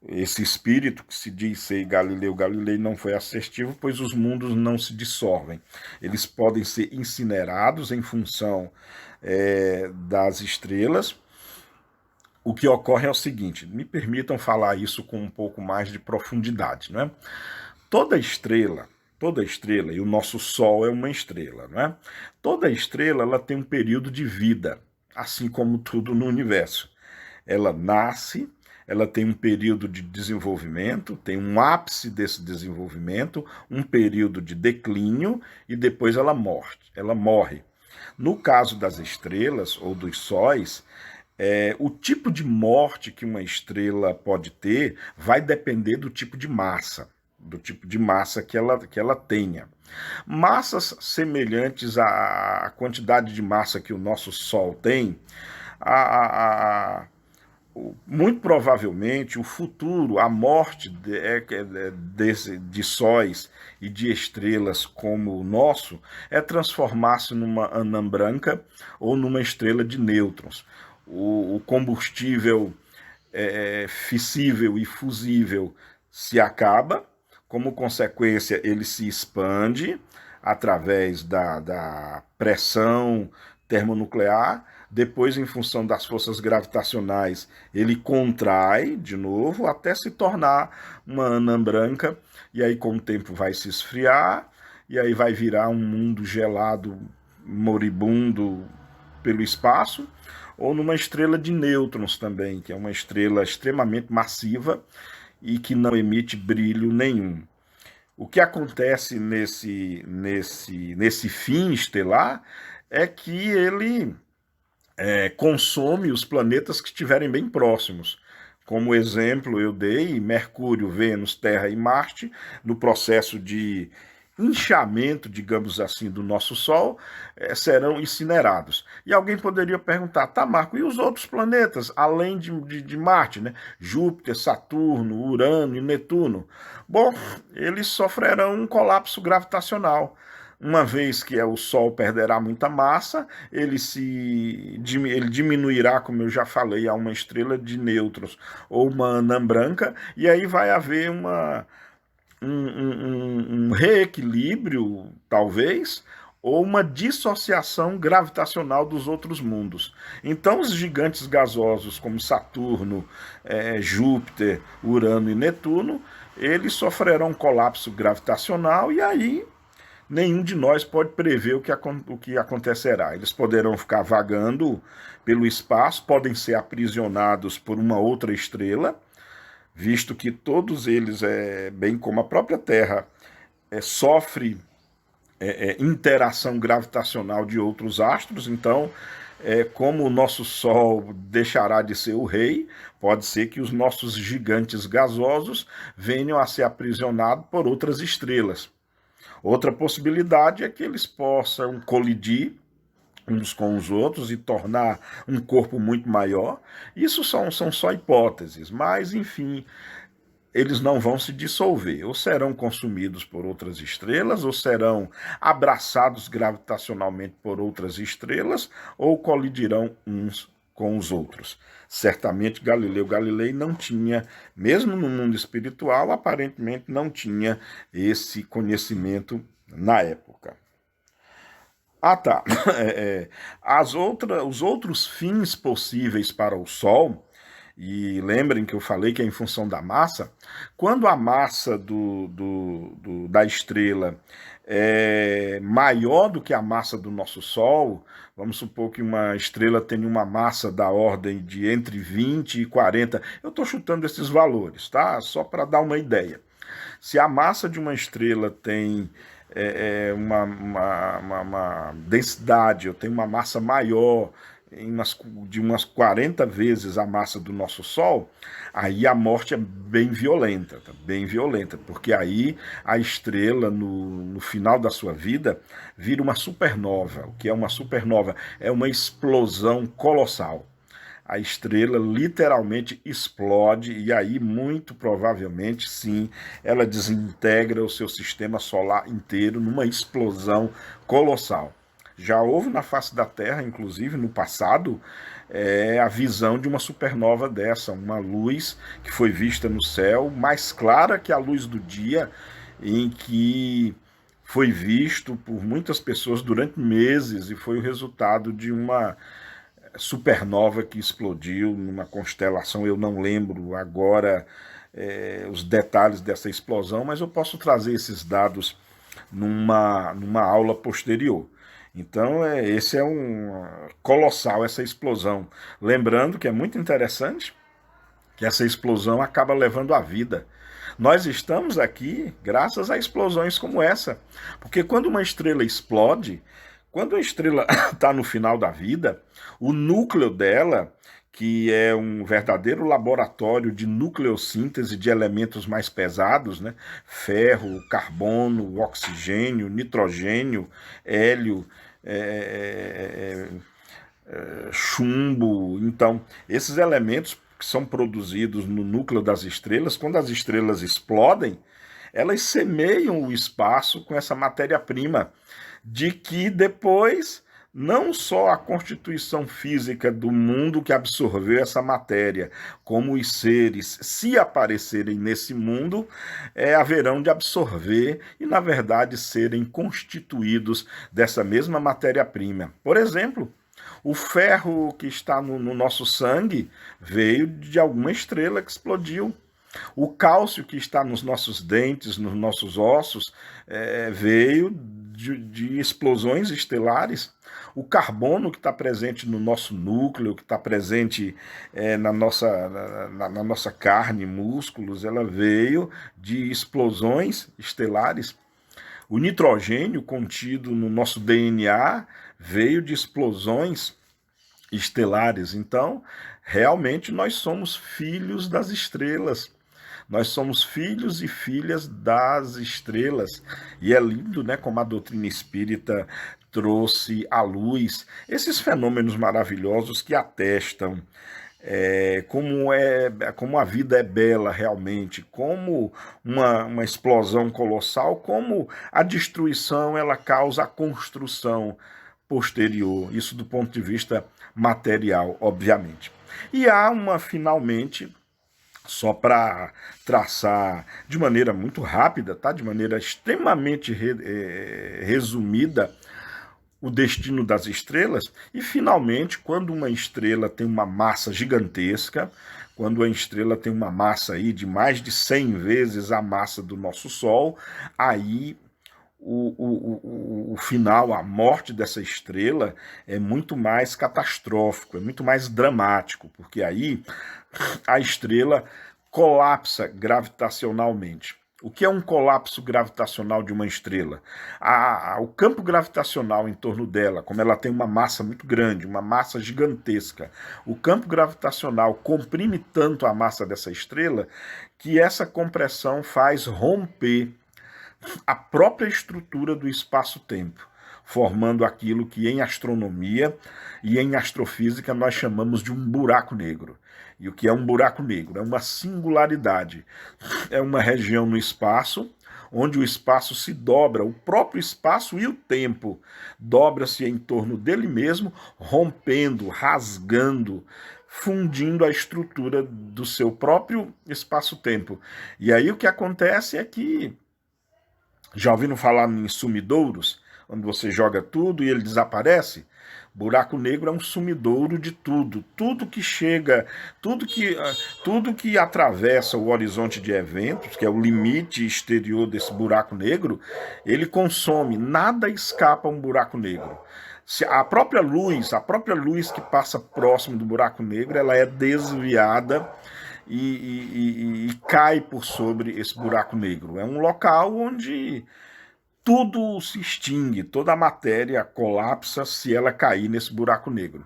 Esse espírito que se diz ser Galileu Galilei não foi assertivo, pois os mundos não se dissolvem. Eles podem ser incinerados em função das estrelas. O que ocorre é o seguinte, me permitam falar isso com um pouco mais de profundidade, não é? Toda estrela, e o nosso Sol é uma estrela, não é? Toda estrela ela tem um período de vida, assim como tudo no universo. Ela nasce, ela tem um período de desenvolvimento, tem um ápice desse desenvolvimento, um período de declínio e depois ela morre. No caso das estrelas ou dos sóis, o tipo de morte que uma estrela pode ter vai depender do tipo de massa, que ela tenha. Massas semelhantes à quantidade de massa que o nosso Sol tem, muito provavelmente o futuro, a morte de sóis e de estrelas como o nosso é transformar-se numa anã branca ou numa estrela de nêutrons. O combustível fissível e fusível se acaba, como consequência ele se expande através da pressão termonuclear, depois, em função das forças gravitacionais, ele contrai de novo até se tornar uma anã branca, e aí com o tempo vai se esfriar, e aí vai virar um mundo gelado, moribundo pelo espaço, ou numa estrela de nêutrons também, que é uma estrela extremamente massiva e que não emite brilho nenhum. O que acontece nesse fim estelar é que ele consome os planetas que estiverem bem próximos. Como exemplo, eu dei Mercúrio, Vênus, Terra e Marte, no processo de inchamento, digamos assim, do nosso Sol, serão incinerados. E alguém poderia perguntar, tá, Marco, e os outros planetas, além de Marte, né? Júpiter, Saturno, Urano e Netuno? Bom, eles sofrerão um colapso gravitacional. Uma vez que o Sol perderá muita massa, ele diminuirá, como eu já falei, a uma estrela de nêutrons ou uma anã branca, e aí vai haver um reequilíbrio, talvez, ou uma dissociação gravitacional dos outros mundos. Então, os gigantes gasosos como Saturno, Júpiter, Urano e Netuno, eles sofrerão um colapso gravitacional, e aí nenhum de nós pode prever o que acontecerá. Eles poderão ficar vagando pelo espaço, podem ser aprisionados por uma outra estrela, visto que todos eles, bem como a própria Terra, sofre interação gravitacional de outros astros. Então, como o nosso Sol deixará de ser o rei, pode ser que os nossos gigantes gasosos venham a ser aprisionados por outras estrelas. Outra possibilidade é que eles possam colidir uns com os outros e tornar um corpo muito maior. Isso são só hipóteses, mas, enfim, eles não vão se dissolver. Ou serão consumidos por outras estrelas, ou serão abraçados gravitacionalmente por outras estrelas, ou colidirão uns com os outros. Certamente Galileu Galilei não tinha, mesmo no mundo espiritual, aparentemente não tinha esse conhecimento na época. Ah, tá. Os outros fins possíveis para o Sol, e lembrem que eu falei que é em função da massa, quando a massa da estrela é maior do que a massa do nosso Sol, vamos supor que uma estrela tenha uma massa da ordem de entre 20 e 40, eu estou chutando esses valores, tá? Só para dar uma ideia. Se a massa de uma estrela tem uma densidade, eu tenho uma massa maior, de umas 40 vezes a massa do nosso Sol, aí a morte é bem violenta, porque aí a estrela, no final da sua vida, vira uma supernova. O que é uma supernova? É uma explosão colossal. A estrela literalmente explode e aí, muito provavelmente, sim, ela desintegra o seu sistema solar inteiro numa explosão colossal. Já houve na face da Terra, inclusive no passado, a visão de uma supernova dessa, uma luz que foi vista no céu, mais clara que a luz do dia, em que foi visto por muitas pessoas durante meses e foi o resultado de uma supernova que explodiu numa constelação. Eu não lembro agora os detalhes dessa explosão, mas eu posso trazer esses dados numa aula posterior. Então, esse é colossal, essa explosão. Lembrando que é muito interessante que essa explosão acaba levando a vida. Nós estamos aqui graças a explosões como essa, porque quando uma estrela explode, quando a estrela está no final da vida, o núcleo dela, que é um verdadeiro laboratório de nucleossíntese de elementos mais pesados, né? Ferro, carbono, oxigênio, nitrogênio, hélio, chumbo. Então, esses elementos que são produzidos no núcleo das estrelas, quando as estrelas explodem, elas semeiam o espaço com essa matéria-prima, de que depois não só a constituição física do mundo que absorveu essa matéria, como os seres, se aparecerem nesse mundo, haverão de absorver e, na verdade, serem constituídos dessa mesma matéria-prima. Por exemplo, o ferro que está no nosso sangue veio de alguma estrela que explodiu. O cálcio que está nos nossos dentes, nos nossos ossos, veio de explosões estelares. O carbono que está presente no nosso núcleo, que está presente na nossa carne, músculos, ela veio de explosões estelares. O nitrogênio contido no nosso DNA veio de explosões estelares. Então, realmente nós somos filhos das estrelas. Nós somos filhos e filhas das estrelas. E é lindo, né, como a doutrina espírita trouxe à luz esses fenômenos maravilhosos que atestam como a vida é bela realmente, como uma explosão colossal, como a destruição ela causa a construção posterior, isso do ponto de vista material, obviamente. E há finalmente, só para traçar de maneira muito rápida, tá? De maneira extremamente resumida, o destino das estrelas. E, finalmente, quando uma estrela tem uma massa gigantesca, quando a estrela tem uma massa aí de mais de 100 vezes a massa do nosso Sol, aí o final, a morte dessa estrela é muito mais catastrófico, é muito mais dramático, porque aí a estrela colapsa gravitacionalmente. O que é um colapso gravitacional de uma estrela? O campo gravitacional em torno dela, como ela tem uma massa muito grande, uma massa gigantesca, o campo gravitacional comprime tanto a massa dessa estrela que essa compressão faz romper a própria estrutura do espaço-tempo, formando aquilo que em astronomia e em astrofísica nós chamamos de um buraco negro. E o que é um buraco negro? É uma singularidade, é uma região no espaço onde o espaço se dobra, o próprio espaço e o tempo dobra-se em torno dele mesmo, rompendo, rasgando, fundindo a estrutura do seu próprio espaço-tempo. E aí o que acontece é que, já ouviram falar em sumidouros, onde você joga tudo e ele desaparece? Buraco negro é um sumidouro de tudo. Tudo que chega, tudo que atravessa o horizonte de eventos, que é o limite exterior desse buraco negro, ele consome. Nada escapa a um buraco negro. Se a própria luz que passa próximo do buraco negro, ela é desviada e cai por sobre esse buraco negro. É um local onde tudo se extingue, toda a matéria colapsa se ela cair nesse buraco negro.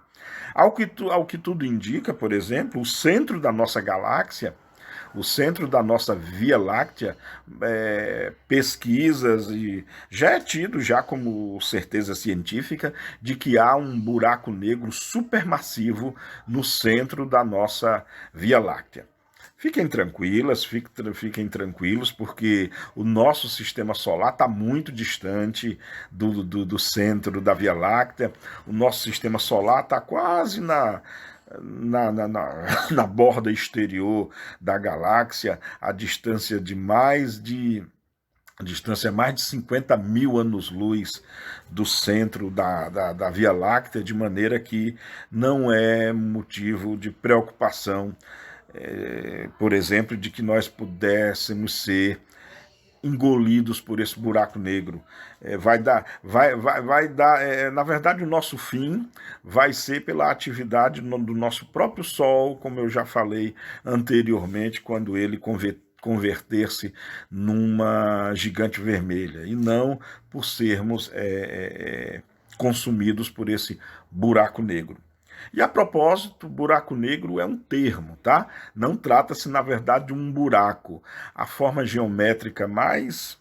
Ao que tudo indica, por exemplo, o centro da nossa galáxia, o centro da nossa Via Láctea, pesquisas e já é tido já como certeza científica de que há um buraco negro supermassivo no centro da nossa Via Láctea. Fiquem tranquilas, fiquem tranquilos, porque o nosso sistema solar está muito distante do centro da Via Láctea. O nosso sistema solar está quase na borda exterior da galáxia, a distância mais de 50 mil anos-luz do centro da Via Láctea, de maneira que não é motivo de preocupação, por exemplo, de que nós pudéssemos ser engolidos por esse buraco negro. Na verdade, o nosso fim vai ser pela atividade do nosso próprio Sol, como eu já falei anteriormente, quando ele converter-se numa gigante vermelha, e não por sermos consumidos por esse buraco negro. E a propósito, buraco negro é um termo, tá? Não trata-se, na verdade, de um buraco. A forma geométrica mais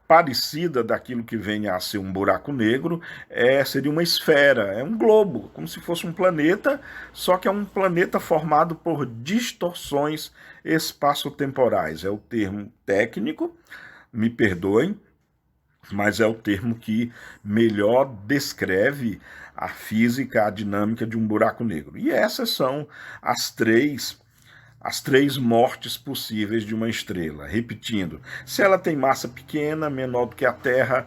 parecida daquilo que venha a ser um buraco negro seria uma esfera, é um globo, como se fosse um planeta, só que é um planeta formado por distorções espaço-temporais. É o termo técnico, me perdoem, mas é o termo que melhor descreve a física, a dinâmica de um buraco negro. E essas são as três mortes possíveis de uma estrela. Repetindo, se ela tem massa pequena, menor do que a Terra,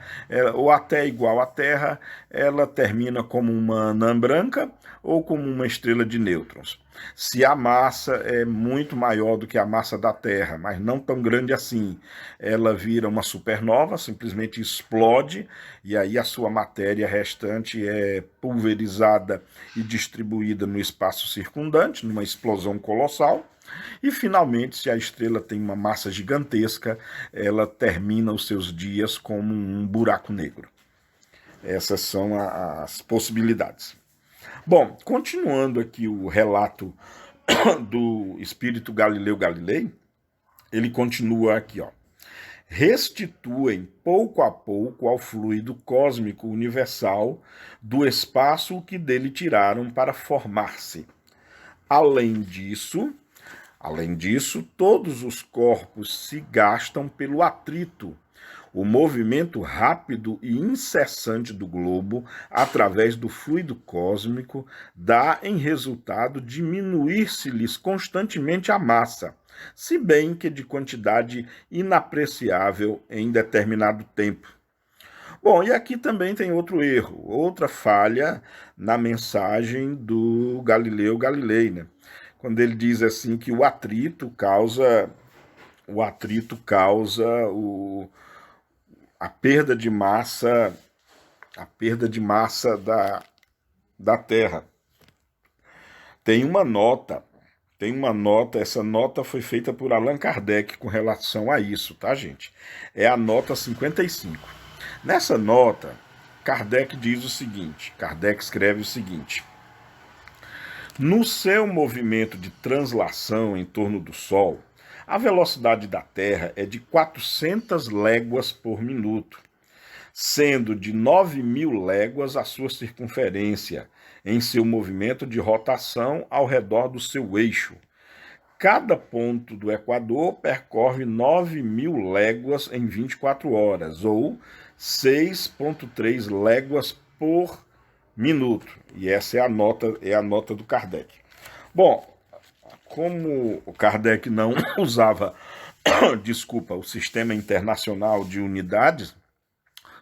ou até igual à Terra, ela termina como uma anã branca ou como uma estrela de nêutrons. Se a massa é muito maior do que a massa da Terra, mas não tão grande assim, ela vira uma supernova, simplesmente explode, e aí a sua matéria restante é pulverizada e distribuída no espaço circundante, numa explosão colossal. E, finalmente, se a estrela tem uma massa gigantesca, ela termina os seus dias como um buraco negro. Essas são as possibilidades. Bom, continuando aqui o relato do espírito Galileu Galilei, ele continua aqui, ó. Restituem pouco a pouco ao fluido cósmico universal do espaço o que dele tiraram para formar-se. Além disso, todos os corpos se gastam pelo atrito. O movimento rápido e incessante do globo, através do fluido cósmico, dá em resultado diminuir-se-lhes constantemente a massa, se bem que de quantidade inapreciável em determinado tempo. Bom, e aqui também tem outro erro, outra falha na mensagem do Galileu Galilei, né? Quando ele diz assim que o atrito causa a perda de massa, da Terra. Tem uma nota, essa nota foi feita por Allan Kardec com relação a isso, tá, gente? É a nota 55. Nessa nota, Kardec escreve o seguinte: no seu movimento de translação em torno do Sol, a velocidade da Terra é de 400 léguas por minuto, sendo de 9.000 léguas a sua circunferência, em seu movimento de rotação ao redor do seu eixo. Cada ponto do Equador percorre 9.000 léguas em 24 horas, ou 6,3 léguas por minuto. E essa é a nota do Kardec. Bom, como o Kardec não usava, o sistema internacional de unidades,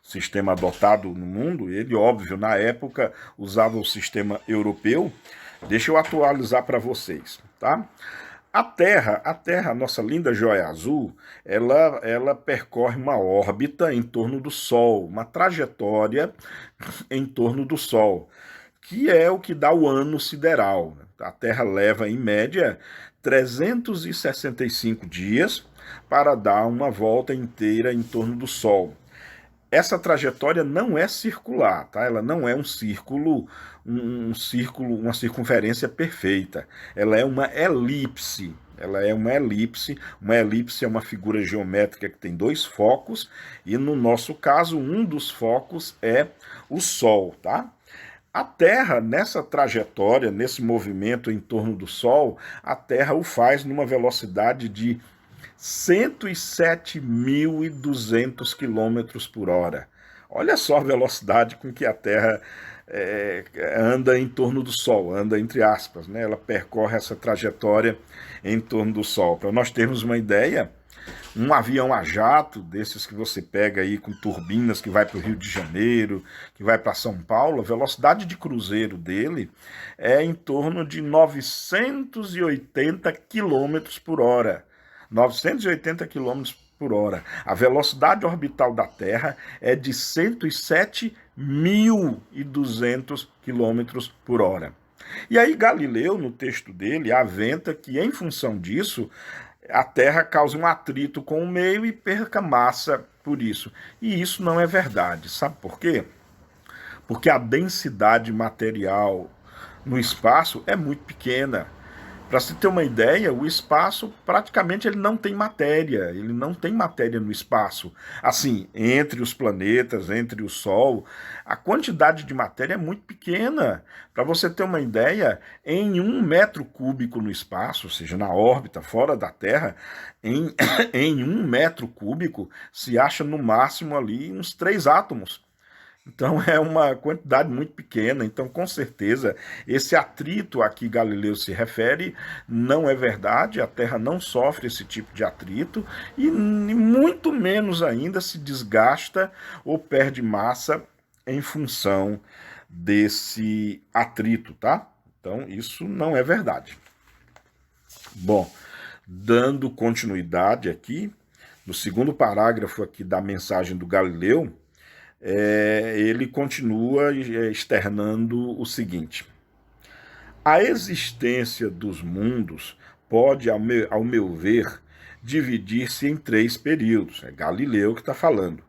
sistema adotado no mundo, ele, óbvio, na época usava o sistema europeu. Deixa eu atualizar para vocês, tá? A Terra, a nossa linda joia azul, ela percorre uma órbita em torno do Sol, uma trajetória em torno do Sol, que é o que dá o ano sideral. A Terra leva, em média, 365 dias para dar uma volta inteira em torno do Sol. Essa trajetória não é circular, tá? Ela não é um círculo, uma circunferência perfeita. Ela é uma elipse. Uma elipse é uma figura geométrica que tem dois focos, e no nosso caso, um dos focos é o Sol, tá? A Terra, nessa trajetória, nesse movimento em torno do Sol, a Terra o faz numa velocidade de 107.200 km por hora. Olha só a velocidade com que a Terra anda em torno do Sol, anda entre aspas, né? Ela percorre essa trajetória em torno do Sol. Para nós termos uma ideia, um avião a jato, desses que você pega aí com turbinas, que vai para o Rio de Janeiro, que vai para São Paulo, a velocidade de cruzeiro dele é em torno de 980 km por hora. 980 km por hora. A velocidade orbital da Terra é de 107.200 km por hora. E aí Galileu, no texto dele, aventa que, em função disso, a Terra causa um atrito com o meio e perca massa por isso. E isso não é verdade. Sabe por quê? Porque a densidade material no espaço é muito pequena. Para se ter uma ideia, o espaço praticamente ele não tem matéria no espaço. Assim, entre os planetas, entre o Sol, a quantidade de matéria é muito pequena. Para você ter uma ideia, em 1 metro cúbico no espaço, ou seja, na órbita, fora da Terra, em 1 metro cúbico se acha no máximo ali uns 3 átomos. Então é uma quantidade muito pequena. Então, com certeza, esse atrito a que Galileu se refere não é verdade. A Terra não sofre esse tipo de atrito e muito menos ainda se desgasta ou perde massa em função desse atrito, tá? Então, isso não é verdade. Bom, dando continuidade aqui, no segundo parágrafo aqui da mensagem do Galileu, ele continua externando o seguinte: a existência dos mundos pode, ao meu ver, dividir-se em 3 períodos. É Galileu que está falando.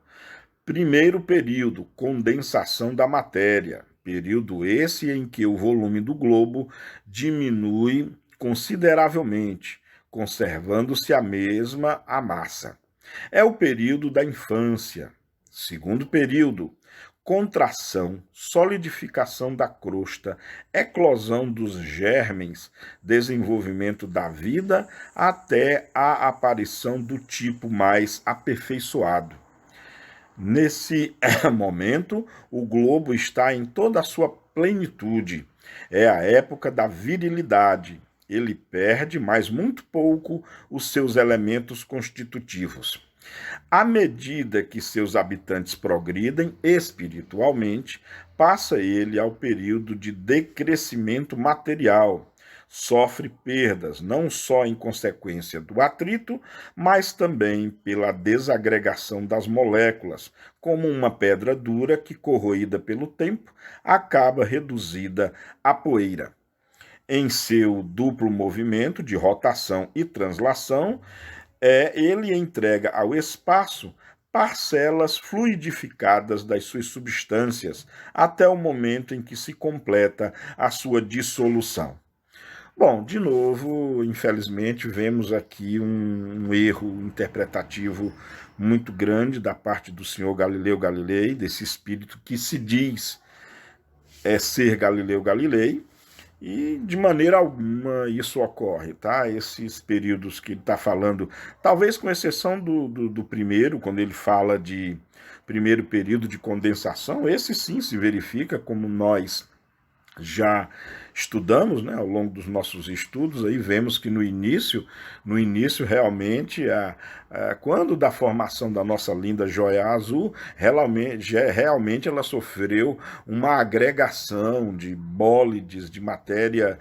Primeiro período, condensação da matéria. Período esse em que o volume do globo diminui consideravelmente, conservando-se a mesma a massa. É o período da infância. Segundo período, contração, solidificação da crosta, eclosão dos germens, desenvolvimento da vida até a aparição do tipo mais aperfeiçoado. Nesse momento, o globo está em toda a sua plenitude. É a época da virilidade. Ele perde, mas muito pouco, os seus elementos constitutivos. À medida que seus habitantes progridem espiritualmente, passa ele ao período de decrescimento material. sofre perdas, não só em consequência do atrito, mas também pela desagregação das moléculas, como uma pedra dura que, corroída pelo tempo, acaba reduzida a poeira. Em seu duplo movimento de rotação e translação, ele entrega ao espaço parcelas fluidificadas das suas substâncias até o momento em que se completa a sua dissolução. Bom, de novo, infelizmente, vemos aqui um erro interpretativo muito grande da parte do senhor Galileu Galilei, desse espírito que se diz ser Galileu Galilei, e de maneira alguma isso ocorre, tá? Esses períodos que ele está falando, talvez com exceção do primeiro, quando ele fala de primeiro período de condensação, esse sim se verifica, como nós já estudamos, né, ao longo dos nossos estudos, aí vemos que no início realmente, quando da formação da nossa linda joia azul, realmente ela sofreu uma agregação de bólides, de matéria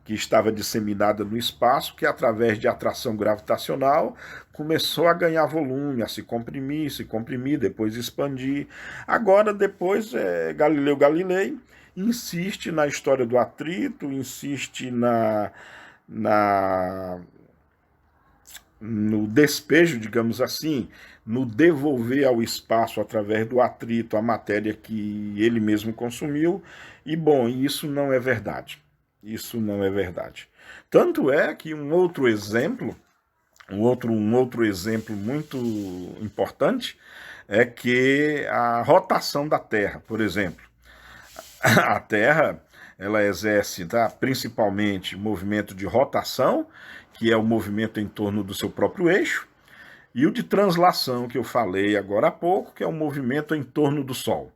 que estava disseminada no espaço, que através de atração gravitacional começou a ganhar volume, a se comprimir, depois expandir. Agora, depois, Galileu Galilei insiste na história do atrito, insiste no despejo, digamos assim, no devolver ao espaço, através do atrito, a matéria que ele mesmo consumiu, e, bom, isso não é verdade. Isso não é verdade. Tanto é que um outro exemplo muito importante é que a rotação da Terra, por exemplo, a Terra, ela exerce, principalmente movimento de rotação, que é o movimento em torno do seu próprio eixo, e o de translação, que eu falei agora há pouco, que é o movimento em torno do Sol.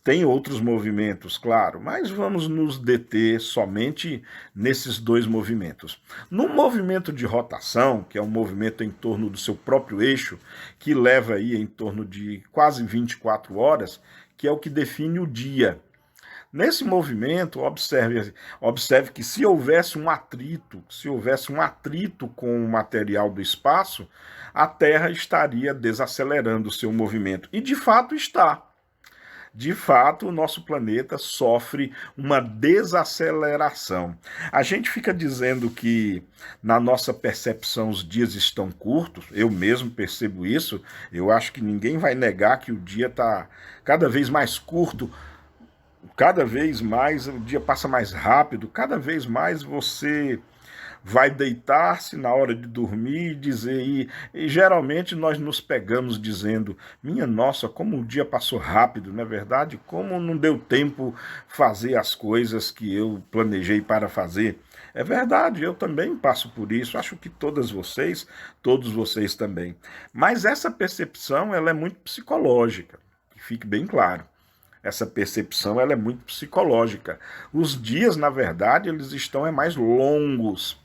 Tem outros movimentos, claro, mas vamos nos deter somente nesses dois movimentos. No movimento de rotação, que é um movimento em torno do seu próprio eixo, que leva aí em torno de quase 24 horas, que é o que define o dia. Nesse movimento, observe que se houvesse um atrito com o material do espaço, a Terra estaria desacelerando o seu movimento. E de fato está. De fato, o nosso planeta sofre uma desaceleração. A gente fica dizendo que, na nossa percepção, os dias estão curtos. Eu mesmo percebo isso. Eu acho que ninguém vai negar que o dia está cada vez mais curto. Cada vez mais o dia passa mais rápido, cada vez mais você vai deitar-se na hora de dormir e dizer, e geralmente nós nos pegamos dizendo, minha nossa, como o dia passou rápido, não é verdade? Como não deu tempo fazer as coisas que eu planejei para fazer. É verdade, eu também passo por isso, acho que todos vocês também. Mas essa percepção, ela é muito psicológica, que fique bem claro. Essa percepção, ela é muito psicológica. Os dias, na verdade, eles estão mais longos.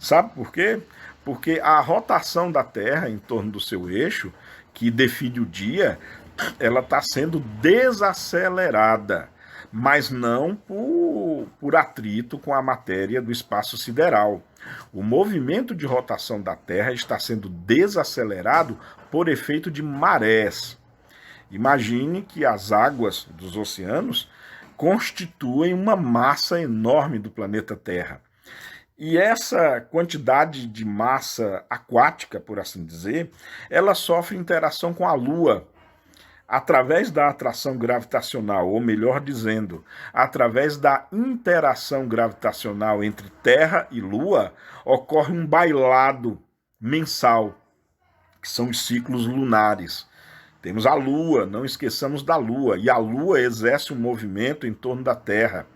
Sabe por quê? Porque a rotação da Terra em torno do seu eixo, que define o dia, ela está sendo desacelerada, mas não por atrito com a matéria do espaço sideral. O movimento de rotação da Terra está sendo desacelerado por efeito de marés. Imagine que as águas dos oceanos constituem uma massa enorme do planeta Terra. E essa quantidade de massa aquática, por assim dizer, ela sofre interação com a Lua através da atração gravitacional, ou melhor dizendo, através da interação gravitacional entre Terra e Lua, ocorre um bailado mensal, que são os ciclos lunares. Temos a Lua, não esqueçamos da Lua, e a Lua exerce um movimento em torno da Terra.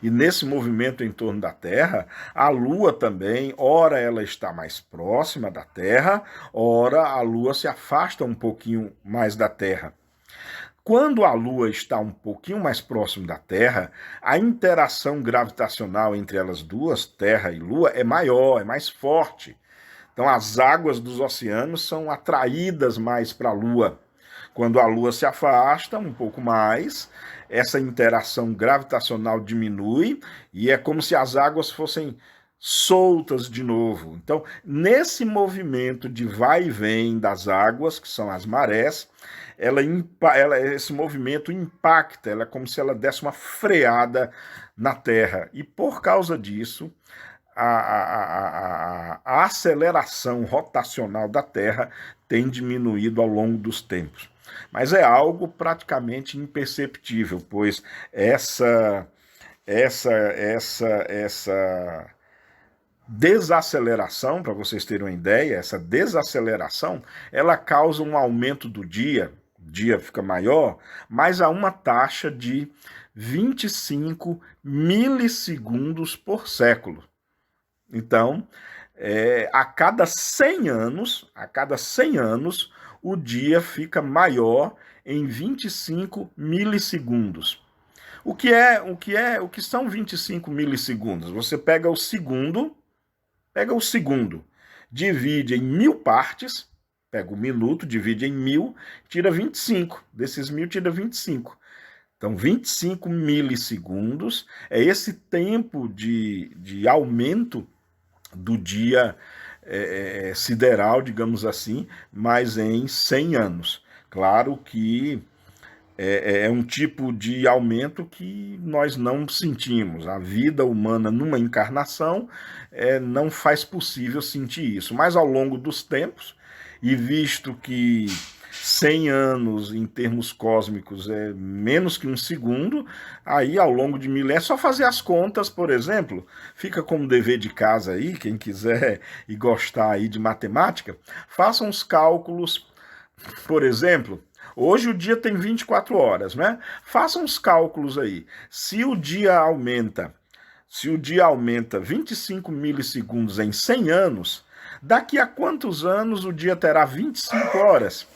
E nesse movimento em torno da Terra, a Lua também, ora ela está mais próxima da Terra, ora a Lua se afasta um pouquinho mais da Terra. Quando a Lua está um pouquinho mais próximo da Terra, a interação gravitacional entre elas duas, Terra e Lua, é maior, é mais forte. Então as águas dos oceanos são atraídas mais para a Lua. Quando a Lua se afasta um pouco mais, essa interação gravitacional diminui e é como se as águas fossem soltas de novo. Então, nesse movimento de vai e vem das águas, que são as marés, esse movimento impacta, ela é como se ela desse uma freada na Terra. E por causa disso, a aceleração rotacional da Terra tem diminuído ao longo dos tempos. Mas é algo praticamente imperceptível, pois essa desaceleração, para vocês terem uma ideia, essa desaceleração, ela causa um aumento do dia, o dia fica maior, mas a uma taxa de 25 milissegundos por século. Então, a cada 100 anos, o dia fica maior em 25 milissegundos. O que são 25 milissegundos? Você pega o segundo, divide em 1000 partes, pega o minuto, divide em 1000, tira 25. Desses 1000, tira 25. Então, 25 milissegundos é esse tempo de aumento do dia sideral, digamos assim, mas em 100 anos. Claro que é um tipo de aumento que nós não sentimos. A vida humana numa encarnação não faz possível sentir isso. Mas ao longo dos tempos, e visto que 100 anos em termos cósmicos é menos que um segundo, aí ao longo de milênios, é só fazer as contas, por exemplo, fica como dever de casa aí, quem quiser e gostar aí de matemática, façam os cálculos, por exemplo, hoje o dia tem 24 horas, né? Façam os cálculos aí. Se o dia aumenta 25 milissegundos em 100 anos, daqui a quantos anos o dia terá 25 horas?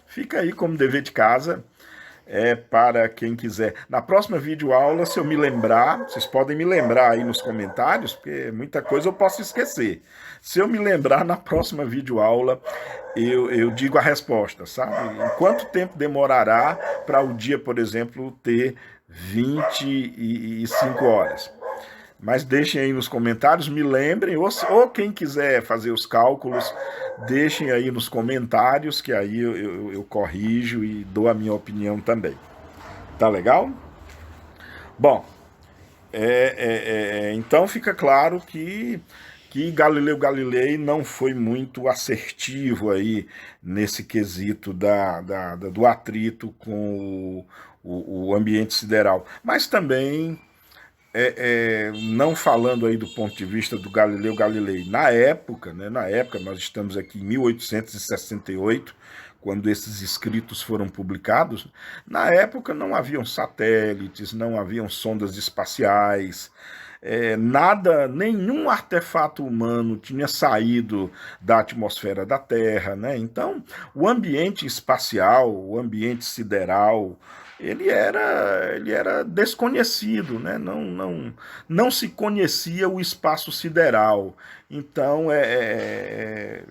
Fica aí como dever de casa para quem quiser. Na próxima videoaula, se eu me lembrar, vocês podem me lembrar aí nos comentários, porque muita coisa eu posso esquecer. Se eu me lembrar, na próxima videoaula, eu digo a resposta, sabe? Em quanto tempo demorará para o dia, por exemplo, ter 25 horas? Mas deixem aí nos comentários, me lembrem, ou quem quiser fazer os cálculos, deixem aí nos comentários, que aí eu corrijo e dou a minha opinião também. Tá legal? Bom, então fica claro que Galileu Galilei não foi muito assertivo aí nesse quesito do atrito com o ambiente sideral. Mas também, não falando aí do ponto de vista do Galileu Galilei, na época, nós estamos aqui em 1868, quando esses escritos foram publicados, na época não haviam satélites, não haviam sondas espaciais, nenhum artefato humano tinha saído da atmosfera da Terra, né? Então, o ambiente espacial, o ambiente sideral, ele era desconhecido, né? Não se conhecia o espaço sideral. Então,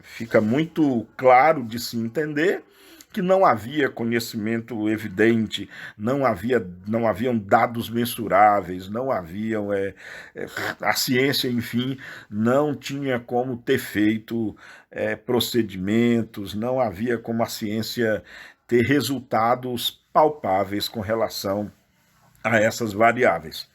fica muito claro de se entender que não havia conhecimento evidente, não haviam dados mensuráveis, a ciência, enfim, não tinha como ter feito procedimentos, não havia como a ciência ter resultados palpáveis com relação a essas variáveis.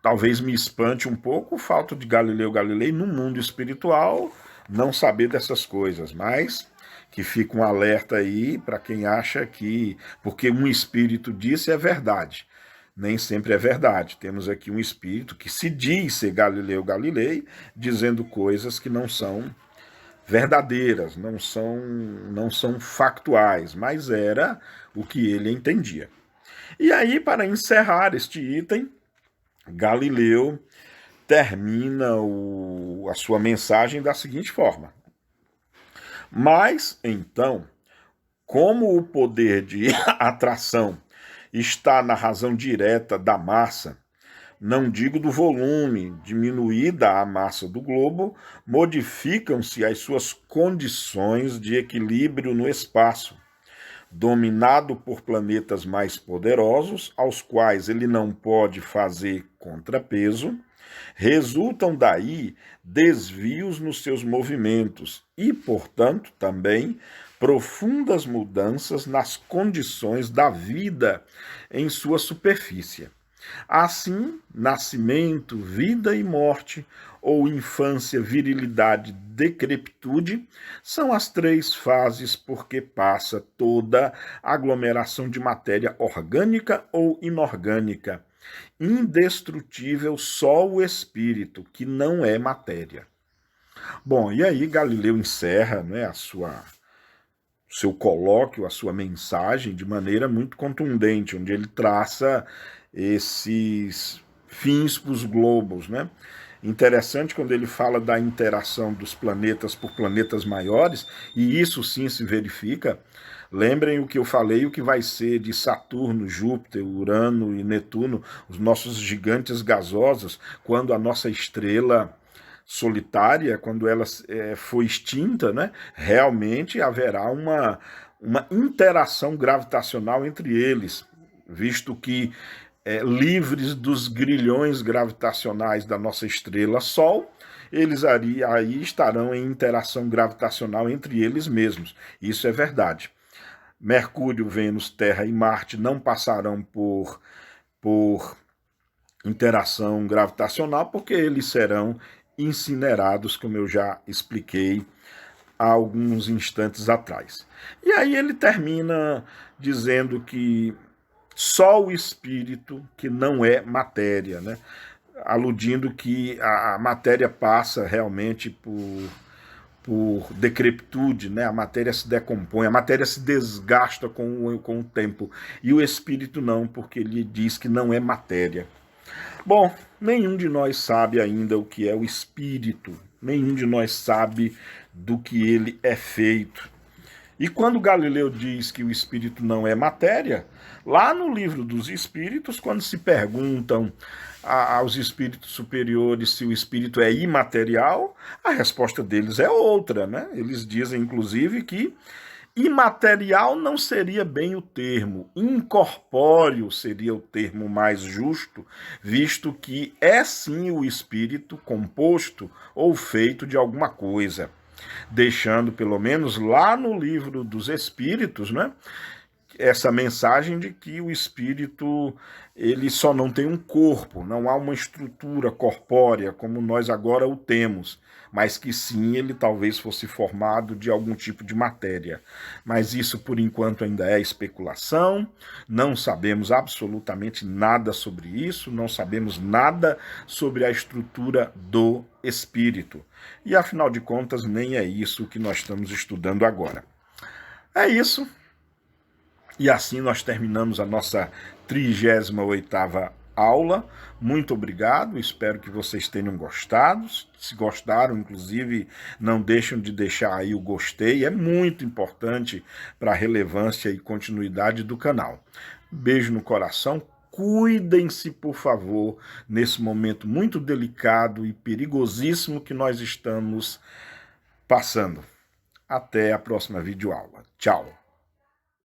Talvez me espante um pouco o fato de Galileu Galilei, no mundo espiritual, não saber dessas coisas, mas que fica um alerta aí para quem acha que, porque um espírito disse, é verdade. Nem sempre é verdade. Temos aqui um espírito que se diz ser Galileu Galilei, dizendo coisas que não são verdadeiras, não são factuais, mas era o que ele entendia. E aí, para encerrar este item, Galileu termina a sua mensagem da seguinte forma: mas, então, como o poder de atração está na razão direta da massa, não digo do volume, diminuída a massa do globo, modificam-se as suas condições de equilíbrio no espaço, dominado por planetas mais poderosos, aos quais ele não pode fazer contrapeso, Resultam daí desvios nos seus movimentos e, portanto, também profundas mudanças nas condições da vida em sua superfície. Assim, nascimento, vida e morte, ou infância, virilidade, decrepitude, são as três fases por que passa toda aglomeração de matéria orgânica ou inorgânica. Indestrutível só o espírito, que não é matéria. Bom, e aí Galileu encerra, né, seu colóquio, a sua mensagem de maneira muito contundente, onde ele traça esses fins para os globos, né? Interessante quando ele fala da interação dos planetas por planetas maiores, e isso sim se verifica. Lembrem o que eu falei, o que vai ser de Saturno, Júpiter, Urano e Netuno, os nossos gigantes gasosos, quando a nossa estrela solitária, quando ela for extinta, né, realmente haverá uma interação gravitacional entre eles, visto que livres dos grilhões gravitacionais da nossa estrela Sol, eles aí estarão em interação gravitacional entre eles mesmos. Isso é verdade. Mercúrio, Vênus, Terra e Marte não passarão por interação gravitacional, porque eles serão incinerados, como eu já expliquei há alguns instantes atrás. E aí ele termina dizendo que só o espírito, que não é matéria, né? Aludindo que a matéria passa realmente por decrepitude, né? A matéria se decompõe, a matéria se desgasta com o tempo, e o espírito não, porque ele diz que não é matéria. Bom, nenhum de nós sabe ainda o que é o espírito, nenhum de nós sabe do que ele é feito. E quando Galileu diz que o espírito não é matéria, lá no livro dos espíritos, quando se perguntam aos espíritos superiores se o espírito é imaterial, a resposta deles é outra, né? Eles dizem, inclusive, que imaterial não seria bem o termo, incorpóreo seria o termo mais justo, visto que é sim o espírito composto ou feito de alguma coisa. Deixando, pelo menos lá no livro dos Espíritos, né, essa mensagem de que o espírito ele só não tem um corpo, não há uma estrutura corpórea como nós agora o temos, mas que sim, ele talvez fosse formado de algum tipo de matéria. Mas isso, por enquanto, ainda é especulação, não sabemos absolutamente nada sobre isso, não sabemos nada sobre a estrutura do espírito. E, afinal de contas, nem é isso que nós estamos estudando agora. É isso. E assim nós terminamos a nossa 38ª aula. Muito obrigado, espero que vocês tenham gostado. Se gostaram, inclusive, não deixem de deixar aí o gostei, é muito importante para a relevância e continuidade do canal. Beijo no coração, cuidem-se, por favor, nesse momento muito delicado e perigosíssimo que nós estamos passando. Até a próxima videoaula. Tchau!